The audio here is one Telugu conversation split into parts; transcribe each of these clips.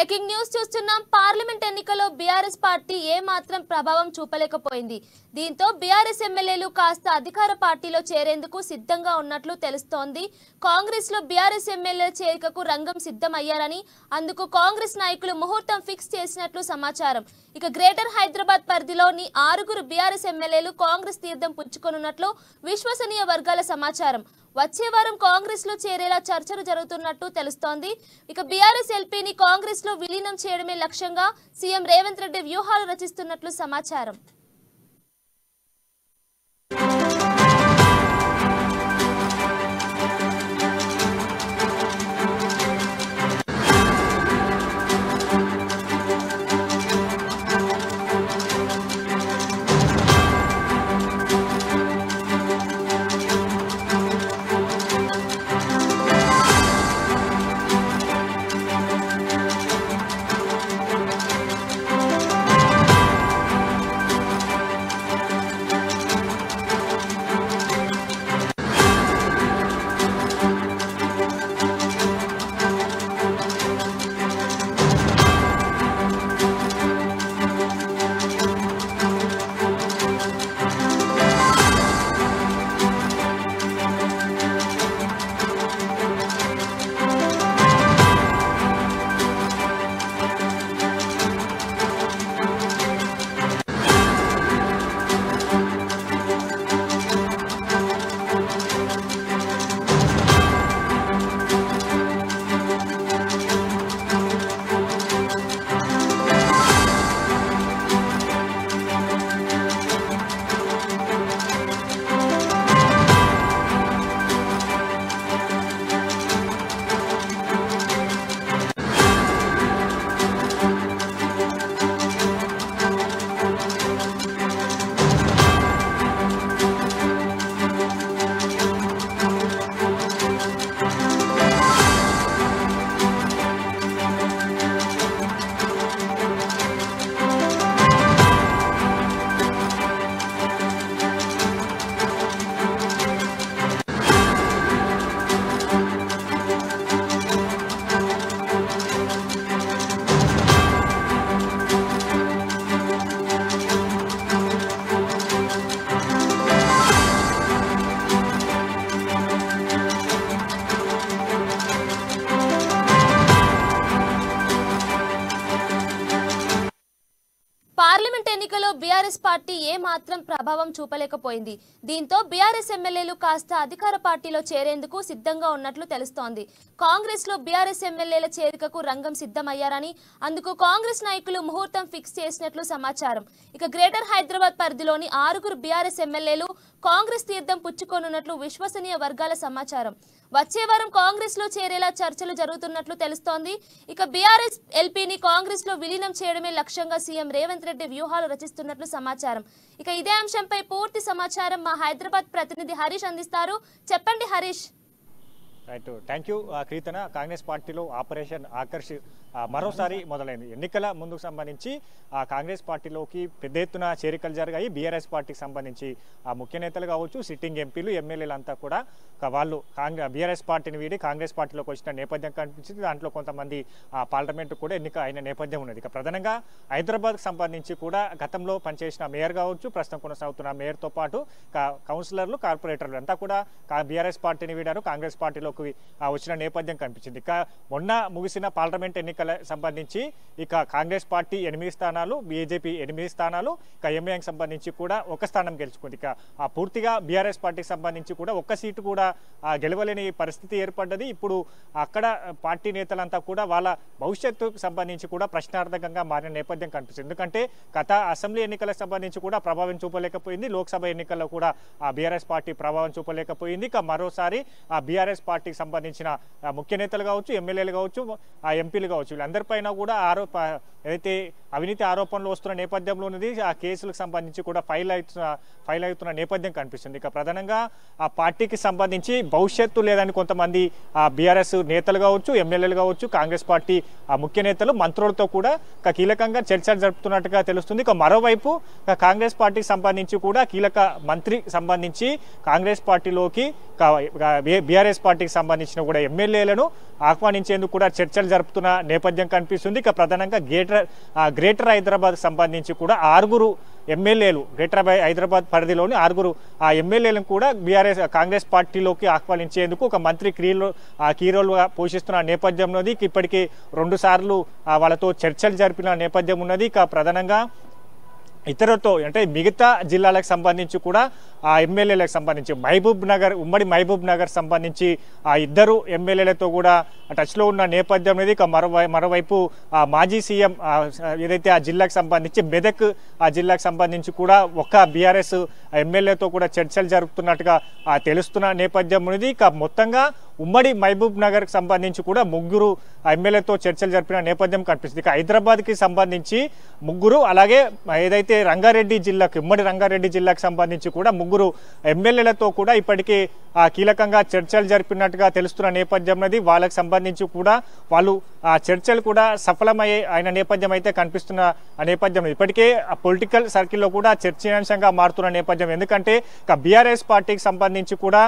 బ్రేకింగ్ న్యూస్ చూస్తున్నాం. పార్లమెంట్ ఎన్నికల్లో బీఆర్ఎస్ పార్టీ ఏ మాత్రం ప్రభావం చూపలేకపోయింది. దీంతో బీఆర్ఎస్ ఎమ్మెల్యేలు కాస్త అధికార పార్టీలో చేరేందుకు సిద్ధంగా ఉన్నట్లు తెలుస్తోంది. కాంగ్రెస్ లో బీఆర్ఎస్ ఎమ్మెల్యేల చేరికకు రంగం సిద్ధమయ్యారని, అందుకు కాంగ్రెస్ నాయకులు ముహూర్తం ఫిక్స్ చేసినట్లు సమాచారం. ఇక గ్రేటర్ హైదరాబాద్ పరిధిలోని 6 బీఆర్ఎస్ ఎమ్మెల్యేలు కాంగ్రెస్ తీర్థం పుచ్చుకొనున్నట్లు విశ్వసనీయ వర్గాల సమాచారం. వచ్చే వారం కాంగ్రెస్ లో చేరేలా చర్చలు జరుగుతున్నట్టు తెలుస్తోంది. ఇక బీఆర్ఎస్ ఎల్పీని కాంగ్రెస్ లో విలీనం చేయడమే లక్ష్యంగా సీఎం రేవంత్ రెడ్డి వ్యూహాలు రచిస్తున్నట్లు సమాచారం. పార్లమెంట్ ఎన్నికల్లో బీఆర్ఎస్ పార్టీ ఏ మాత్రం ప్రభావం చూపలేకపోయింది. దీంతో బీఆర్ఎస్ ఎమ్మెల్యేలు కాస్త అధికార పార్టీలో చేరేందుకు సిద్ధంగా ఉన్నట్లు తెలుస్తోంది. కాంగ్రెస్ లో బీఆర్ఎస్ ఎమ్మెల్యేల చేరికకు రంగం సిద్ధమయ్యారని, అందుకు కాంగ్రెస్ నాయకులు ముహూర్తం ఫిక్స్ చేసినట్లు సమాచారం. ఇక గ్రేటర్ హైదరాబాద్ పరిధిలోని 6 బీఆర్ఎస్ ఎమ్మెల్యేలు కాంగ్రెస్ తీర్థం పుచ్చుకొనున్నట్లు విశ్వసనీయ వర్గాల సమాచారం. వచ్చే వారం కాంగ్రెస్ లో చేరేలా చర్చలు జరుగుతున్నట్లు తెలుస్తోంది. ఇక బీఆర్ఎస్ ఎల్పీని కాంగ్రెస్ లో విలీనం చేయడమే లక్ష్యంగా సీఎం రేవంత్ రెడ్డి వ్యూహాలు రచిస్తున్నట్లు సమాచారం. ఇక ఇదే అంశంపై పూర్తి సమాచారం మా హైదరాబాద్ ప్రతినిధి హరీష్ అందిస్తారు. చెప్పండి హరీష్. రైట్, థ్యాంక్ యూ కీర్తన. కాంగ్రెస్ పార్టీలో ఆపరేషన్ ఆకర్ష్ మరోసారి మొదలైంది. ఎన్నికల ముందుకు సంబంధించి కాంగ్రెస్ పార్టీలోకి పెద్ద ఎత్తున చేరికలు జరిగాయి. బీఆర్ఎస్ పార్టీకి సంబంధించి ముఖ్య నేతలు కావచ్చు, సిట్టింగ్ ఎంపీలు, ఎమ్మెల్యేలంతా కూడా వాళ్ళు బీఆర్ఎస్ పార్టీని వీడి కాంగ్రెస్ పార్టీలోకి వచ్చిన నేపథ్యం కనిపించింది. దాంట్లో కొంతమంది పార్లమెంటు కూడా ఎన్నిక అయిన నేపథ్యం ఉన్నది. ఇక ప్రధానంగా హైదరాబాద్కి సంబంధించి కూడా గతంలో పనిచేసిన మేయర్ కావచ్చు, ప్రస్తుతం కొనసాగుతున్న మేయర్తో పాటు కౌన్సిలర్లు, కార్పొరేటర్లు అంతా కూడా బీఆర్ఎస్ పార్టీని వీడారు, కాంగ్రెస్ పార్టీలోకి వచ్చిన నేపథ్యం కనిపించింది. ఇక మొన్న ముగిసిన పార్లమెంట్ ఎన్నికల సంబంధించి ఇక కాంగ్రెస్ పార్టీ 8 స్థానాలు, బీజేపీ 8 స్థానాలు, ఇక ఎంఐఎంకి సంబంధించి కూడా 1 స్థానం గెలుచుకుంది. ఇక పూర్తిగా బీఆర్ఎస్ పార్టీకి సంబంధించి కూడా 1 సీటు కూడా గెలవలేని పరిస్థితి ఏర్పడ్డది. ఇప్పుడు అక్కడ పార్టీ నేతలంతా కూడా వాళ్ళ భవిష్యత్తుకు సంబంధించి కూడా ప్రశ్నార్థకంగా మారిన నేపథ్యం కనిపిస్తుంది. ఎందుకంటే గత అసెంబ్లీ ఎన్నికలకు సంబంధించి కూడా ప్రభావం చూపలేకపోయింది, లోక్సభ ఎన్నికల్లో కూడా బీఆర్ఎస్ పార్టీ ప్రభావం చూపలేకపోయింది. ఇక మరోసారి బీఆర్ఎస్ పార్టీకి సంబంధించిన ముఖ్య నేతలు కావచ్చు, ఎమ్మెల్యేలు కావచ్చు, ఎంపీలు కావచ్చు, వీళ్ళందరిపైన కూడా ఏదైతే అవినీతి ఆరోపణలు వస్తున్న నేపథ్యంలో ఉన్నది ఆ కేసులకు సంబంధించి కూడా ఫైల్ అవుతున్న నేపథ్యం కనిపిస్తుంది. ఇక ప్రధానంగా ఆ పార్టీకి సంబంధించి భవిష్యత్తు లేదని కొంతమంది బీఆర్ఎస్ నేతలు కావచ్చు, ఎమ్మెల్యేలు కావచ్చు, కాంగ్రెస్ పార్టీ ముఖ్య నేతలు, మంత్రులతో కూడా కీలకంగా చర్చలు జరుపుతున్నట్టుగా తెలుస్తుంది. ఇక మరోవైపు కాంగ్రెస్ పార్టీకి సంబంధించి కూడా కీలక మంత్రి సంబంధించి కాంగ్రెస్ పార్టీలోకి బీఆర్ఎస్ పార్టీకి సంబంధించిన కూడా ఎమ్మెల్యేలను ఆహ్వానించేందుకు కూడా చర్చలు జరుపుతున్న నేపథ్యం కనిపిస్తుంది. ఇక ప్రధానంగా గ్రేటర్ హైదరాబాద్ సంబంధించి కూడా 6 ఎమ్మెల్యేలు, గ్రేటర్ హైదరాబాద్ పరిధిలోని 6 ఎమ్మెల్యేలను కూడా కాంగ్రెస్ పార్టీలోకి ఆహ్వానించేందుకు ఒక మంత్రి కీ రోల్గా పోషిస్తున్న నేపథ్యంలో ఇప్పటికీ 2 సార్లు వాళ్ళతో చర్చలు జరిపిన నేపథ్యం ఉన్నది. ఇక ప్రధానంగా ఇతరులతో అంటే మిగతా జిల్లాలకు సంబంధించి కూడా ఆ ఎమ్మెల్యేలకు సంబంధించి ఉమ్మడి మహబూబ్ నగర్ సంబంధించి ఆ 2 ఎమ్మెల్యేలతో కూడా టచ్లో ఉన్న నేపథ్యం అనేది. ఇక మరోవైపు మాజీ సీఎం ఏదైతే ఆ జిల్లాకు సంబంధించి మెదక్ ఆ జిల్లాకు సంబంధించి కూడా ఒక్క బీఆర్ఎస్ ఎమ్మెల్యేతో కూడా చర్చలు జరుపుతున్నట్టుగా తెలుస్తున్న నేపథ్యం ఉన్నది. ఇక మొత్తంగా ఉమ్మడి మహబూబ్ నగర్కి సంబంధించి కూడా 3 ఎమ్మెల్యేతో చర్చలు జరిపిన నేపథ్యం కనిపిస్తుంది. ఇక హైదరాబాద్కి సంబంధించి 3, అలాగే ఏదైతే ఉమ్మడి రంగారెడ్డి జిల్లాకు సంబంధించి కూడా 3 ఎమ్మెల్యేలతో కూడా ఇప్పటికీ కీలకంగా చర్చలు జరిపినట్టుగా తెలుస్తున్న నేపథ్యం ఉన్నది. వాళ్ళకి సంబంధించి కూడా వాళ్ళు ఆ చర్చలు కూడా సఫలమయ్యే ఆయన నేపథ్యం అయితే కనిపిస్తున్న నేపథ్యం. ఇప్పటికే పొలిటికల్ సర్కిల్లో కూడా చర్చనీయాంశంగా మారుతున్న నేపథ్యం. ఎందుకంటే బీఆర్ఎస్ పార్టీకి సంబంధించి కూడా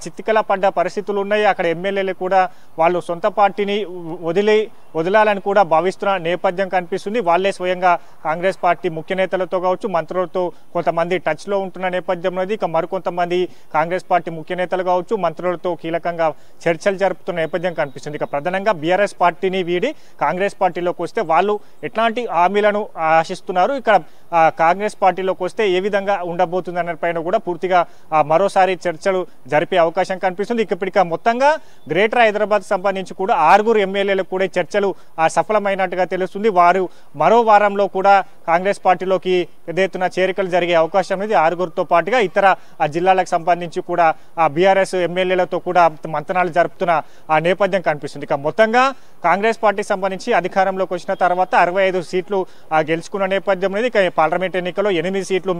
చిత్తికల పడ్డ పరిస్థితులు ఉన్నాయి. అక్కడ ఎమ్మెల్యేలు కూడా వాళ్ళు సొంత పార్టీని వదిలాలని కూడా భావిస్తున్న నేపథ్యం కనిపిస్తుంది. వాళ్ళే స్వయంగా కాంగ్రెస్ పార్టీ ముఖ్య నేతలతో కావచ్చు, మంత్రులతో కొంతమంది టచ్లో ఉంటున్న నేపథ్యం ఉన్నది. ఇక మరికొంతమంది కాంగ్రెస్ పార్టీ ముఖ్య నేతలు కావచ్చు, మంత్రులతో కీలకంగా చర్చలు జరుపుతున్న నేపథ్యం కనిపిస్తుంది. ఇక ప్రధానంగా బీఆర్ఎస్ పార్టీని వీడి కాంగ్రెస్ పార్టీలోకి వస్తే వాళ్ళు ఎట్లాంటి హామీలను ఆశిస్తున్నారు, ఇక్కడ కాంగ్రెస్ పార్టీలోకి వస్తే ఏ విధంగా ఉండబోతుంది అనే పైన కూడా పూర్తిగా మరోసారి చర్చలు జరిపే అవకాశం కనిపిస్తుంది. ఇప్పటిక మొత్తంగా గ్రేటర్ హైదరాబాద్ సంబంధించి కూడా 6 ఎమ్మెల్యేలకు కూడా చర్చలు సఫలమైనట్టుగా తెలుస్తుంది. వారు మరో వారంలో కూడా కాంగ్రెస్ పార్టీలోకి పెద్ద ఎత్తున చేరికలు జరిగే అవకాశం ఉంది. 6తో పాటుగా ఇతర జిల్లాలకు సంబంధించి కూడా బీఆర్ఎస్ ఎమ్మెల్యేలతో కూడా మంతనాలు జరుపుతున్న నేపథ్యం కనిపిస్తుంది. ఇక మొత్తంగా కాంగ్రెస్ పార్టీకి సంబంధించి అధికారంలోకి వచ్చిన తర్వాత 65 సీట్లు గెలుచుకున్న నేపథ్యం అనేది. ఇక పార్లమెంట్ ఎన్నికల్లో 8 సీట్లు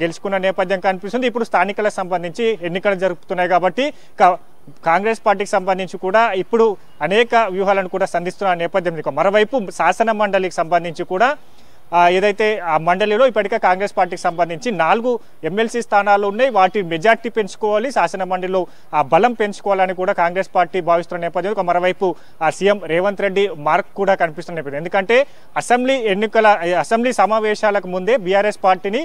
గెలుచుకున్న నేపథ్యం కనిపిస్తుంది. ఇప్పుడు స్థానికలకు సంబంధించి ఎన్నికలు జరుపుతున్నాయి కాబట్టి కాంగ్రెస్ పార్టీకి సంబంధించి కూడా ఇప్పుడు అనేక వ్యూహాలను కూడా సంధిస్తున్న నేపథ్యం. మరోవైపు శాసన మండలికి సంబంధించి కూడా ఏదైతే ఆ మండలిలో ఇప్పటికే కాంగ్రెస్ పార్టీకి సంబంధించి 4 ఎమ్మెల్సీ స్థానాలు ఉన్నాయి. వాటి మెజార్టీ పెంచుకోవాలి, శాసన మండలిలో ఆ బలం పెంచుకోవాలని కూడా కాంగ్రెస్ పార్టీ భావిస్తున్న నేపథ్యం. మరోవైపు సీఎం రేవంత్ రెడ్డి మార్క్ కూడా కనిపిస్తున్న నేపథ్యం. ఎందుకంటే అసెంబ్లీ సమావేశాలకు ముందే బీఆర్ఎస్ పార్టీని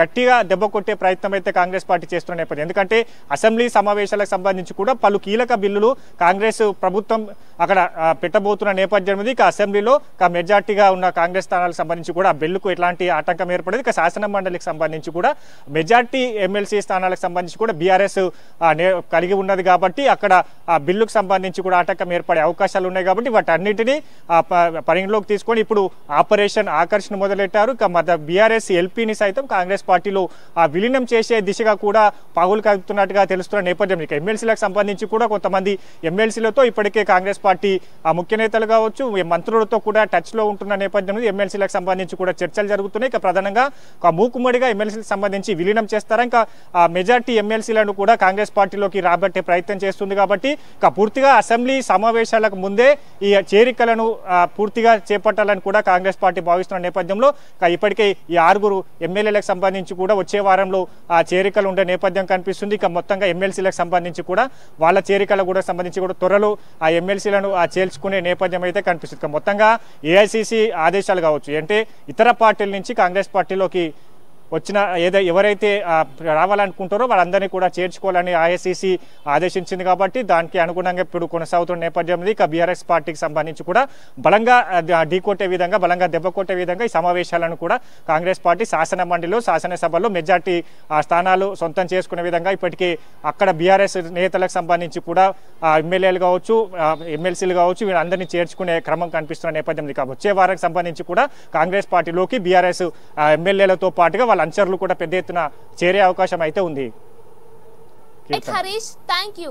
గట్టిగా దెబ్బ కొట్టే ప్రయత్నం అయితే కాంగ్రెస్ పార్టీ చేస్తున్న నేపథ్యం. ఎందుకంటే అసెంబ్లీ సమావేశాలకు సంబంధించి కూడా పలు కీలక బిల్లులు కాంగ్రెస్ ప్రభుత్వం అక్కడ పెట్టబోతున్న నేపథ్యం ఉంది. ఇక అసెంబ్లీలో మెజార్టీగా ఉన్న కాంగ్రెస్ స్థానాలకు సంబంధించి కూడా బిల్లుకు ఎట్లాంటి ఆటంకం ఏర్పడదు. ఇక శాసన మండలికి సంబంధించి కూడా మెజార్టీ ఎమ్మెల్సీ స్థానాలకు సంబంధించి కూడా బీఆర్ఎస్ కలిగి ఉన్నది కాబట్టి అక్కడ ఆ బిల్లుకు సంబంధించి కూడా ఆటంకం ఏర్పడే అవకాశాలు ఉన్నాయి. కాబట్టి వాటన్నిటినీ పరిగణలోకి తీసుకొని ఇప్పుడు ఆపరేషన్ ఆకర్షణ మొదలెట్టారు. ఇక బీఆర్ఎస్ ఎల్పీని సైతం కాంగ్రెస్ పార్టీలో విలీనం చేసే దిశగా కూడా పావులు కలుపుతున్నట్టుగా తెలుస్తున్న నేపథ్యం. ఇక ఎమ్మెల్సీలకు సంబంధించి కూడా కొంతమంది ఎమ్మెల్సీలతో ఇప్పటికే కాంగ్రెస్ పార్టీ ముఖ్య నేతలు కావచ్చు, మంత్రులతో కూడా టచ్లో ఉంటున్న నేపథ్యం. ఎమ్మెల్సీలకు సంబంధించి కూడా చర్చలు జరుగుతున్నాయి. ఇక ప్రధానంగా మూకుమ్మడిగా ఎమ్మెల్సీలకు సంబంధించి విలీనం చేస్తారా, ఇంకా మెజార్టీ ఎమ్మెల్సీలను కూడా కాంగ్రెస్ పార్టీలోకి రాబట్టే ప్రయత్నం చేస్తుంది. కాబట్టి ఇక పూర్తిగా అసెంబ్లీ సమావేశాలకు ముందే ఈ చేరికలను పూర్తిగా చేపట్టాలని కూడా కాంగ్రెస్ పార్టీ భావిస్తున్న నేపథ్యంలో ఇప్పటికే ఈ 6 ఎమ్మెల్యేలకు సంబంధించి కూడా వచ్చే వారంలో చేరికలు ఉండే నేపథ్యం కనిపిస్తుంది. ఇక మొత్తంగా ఎమ్మెల్సీలకు సంబంధించి కూడా వాళ్ళ చేరికలు కూడా సంబంధించి కూడా త్వరలో ఆ ఎమ్మెల్సీలను చేర్చుకునే నేపథ్యం అయితే కనిపిస్తుంది. ఇక మొత్తంగా ఏఐసీసీ ఆదేశాలు కావచ్చు, అంటే ఇతర పార్టీల నుంచి కాంగ్రెస్ పార్టీలోకి వచ్చిన ఎవరైతే రావాలనుకుంటారో వాళ్ళందరినీ కూడా చేర్చుకోవాలని ఐఐసీసీ ఆదేశించింది. కాబట్టి దానికి అనుగుణంగా ఇప్పుడు కొనసాగుతున్న నేపథ్యం. ఇక బీఆర్ఎస్ పార్టీకి సంబంధించి కూడా బలంగా ఢీకొట్టే విధంగా, బలంగా దెబ్బ కొట్టే విధంగా ఈ సమావేశాలను కూడా కాంగ్రెస్ పార్టీ శాసన మండలిలో, శాసనసభలో మెజార్టీ స్థానాలు సొంతం చేసుకునే విధంగా ఇప్పటికీ అక్కడ బీఆర్ఎస్ నేతలకు సంబంధించి కూడా ఎమ్మెల్యేలు కావచ్చు, ఎమ్మెల్సీలు కావచ్చు, వీళ్ళందరినీ చేర్చుకునే క్రమం కనిపిస్తున్న నేపథ్యం. ఇక వచ్చే వారానికి సంబంధించి కూడా కాంగ్రెస్ పార్టీలోకి బీఆర్ఎస్ ఎమ్మెల్యేలతో పాటుగా వాళ్ళ అంచర్లు కూడా పెద్ద ఎత్తున చేరే అవకాశం అయితే ఉంది. Harish, thank you.